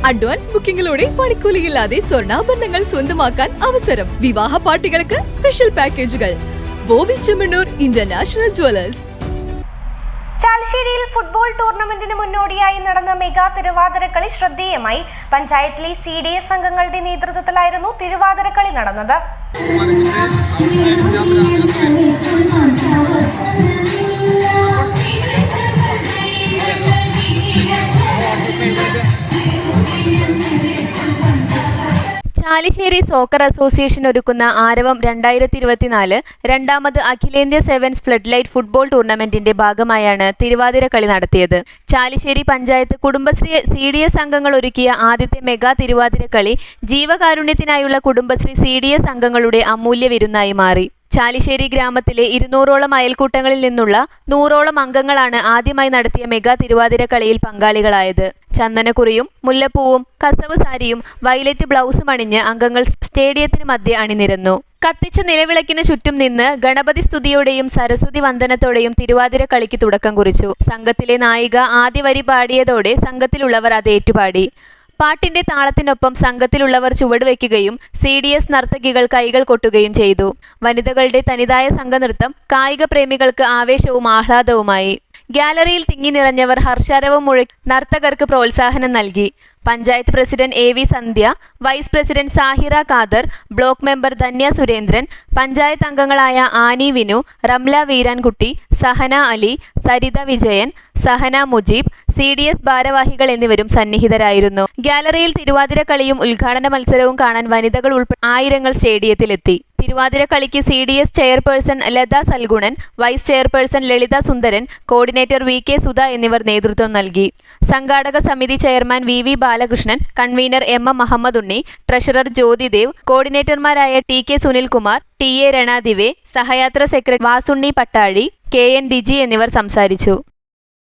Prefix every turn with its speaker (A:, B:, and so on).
A: Advance ബുക്കിംഗിലൂടെ പണിക്കൂലിയില്ലാതെ സ്വർണ്ണാഭരണങ്ങൾ സ്വന്തമാക്കാൻ അവസരം. വിവാഹ പാർട്ടികൾക്ക് സ്പെഷ്യൽ പാക്കേജുകൾ. Boby Chemmanur international jewellers.
B: ചാലിശ്ശേരിയിൽ ഫുട്ബോൾ ടൂർണമെന്റിന് മുന്നോടിയായി നടന്ന മെഗാ തിരുവാതിരക്കളി ശ്രദ്ധേയമായി. പഞ്ചായത്തിലെ CDS അംഗങ്ങളുടെ നേതൃത്വത്തിലായിരുന്നു തിരുവാതിരക്കളി നടന്നത്.
C: ചാലിശ്ശേരി സോക്കർ അസോസിയേഷൻ ഒരുക്കുന്ന ആരവം 2024 രണ്ടാമത് അഖിലേന്ത്യാ സെവൻസ് ഫ്ലഡ് ലൈറ്റ് ഫുട്ബോൾ ടൂർണമെന്റിന്റെ ഭാഗമായാണ് തിരുവാതിരക്കളി നടത്തിയത്. ചാലിശ്ശേരി പഞ്ചായത്ത് കുടുംബശ്രീ CDS അംഗങ്ങൾ ഒരുക്കിയ ആദ്യത്തെ മെഗാ തിരുവാതിരക്കളി ജീവകാരുണ്യത്തിനായുള്ള കുടുംബശ്രീ CDS അംഗങ്ങളുടെ അമൂല്യ വിരുന്നായി മാറി. ചാലിശ്ശേരി ഗ്രാമത്തിലെ 200ഓളം അയൽക്കൂട്ടങ്ങളിൽ നിന്നുള്ള 100ഓളം അംഗങ്ങളാണ് ആദ്യമായി നടത്തിയ മെഗാ തിരുവാതിരക്കളിയിൽ പങ്കാളികളായത്. ചന്ദനക്കുറിയും മുല്ലപ്പൂവും കസവ് സാരിയും വയലറ്റ് ബ്ലൗസും അണിഞ്ഞ് അംഗങ്ങൾ സ്റ്റേഡിയത്തിന് മധ്യേ അണിനിരന്നു. കത്തിച്ച നിലവിളക്കിന് ചുറ്റും നിന്ന് ഗണപതി സ്തുതിയോടെയും സരസ്വതി വന്ദനത്തോടെയും തിരുവാതിരക്കളിക്ക് തുടക്കം കുറിച്ചു. സംഘത്തിലെ നായിക ആദ്യ വരി പാടിയതോടെ സംഘത്തിലുള്ളവർ അത് ഏറ്റുപാടി. പാട്ടിന്റെ താളത്തിനൊപ്പം സംഘത്തിലുള്ളവർ ചുവടുവെക്കുകയും CDS നർത്തകികൾ കൈകൾ കൊട്ടുകയും ചെയ്തു. വനിതകളുടെ തനിതായ സംഘനൃത്തം കായിക പ്രേമികൾക്ക് ആവേശവും ആഹ്ലാദവുമായി. ഗ്യാലറിയിൽ തിങ്ങി നിറഞ്ഞവർ ഹർഷാരവം മുഴക്കി നർത്തകർക്ക് പ്രോത്സാഹനം നൽകി. Panchayat president AV Sandhya, vice president Sahira Khader, block member Dhanya Surendran, panchayat അംഗങ്ങളായ ആനി വിനു, റംല വീരാൻകുട്ടി, സഹന അലി, സരിത വിജയൻ, സഹന മുജീബ്, CDS ഭാരവാഹികൾ എന്നിവരും സന്നിഹിതരായിരുന്നു. ഗ്യാലറിയിൽ തിരുവാതിരക്കളിയും ഉദ്ഘാടന മത്സരവും കാണാൻ വനിതകൾ ഉൾപ്പെടെ ആയിരങ്ങൾ സ്റ്റേഡിയത്തിലെത്തി. തിരുവാതിരക്കളിക്ക് CDS chairperson Latha Salgunan, vice chairperson Lalitha Sundaran, coordinator VK Sudha എന്നിവർ നേതൃത്വം നൽകി. സംഘാടക സമിതി chairman VV Balakrishnan, convener MM Muhammad Unni, treasurer Jyothidev, കോർഡിനേറ്റർമാരായ TK Sunilkumar, TA Ranadive, Sahayathra secretary Vasunni Pattazhi, KN Diji എന്നിവർ സംസാരിച്ചു.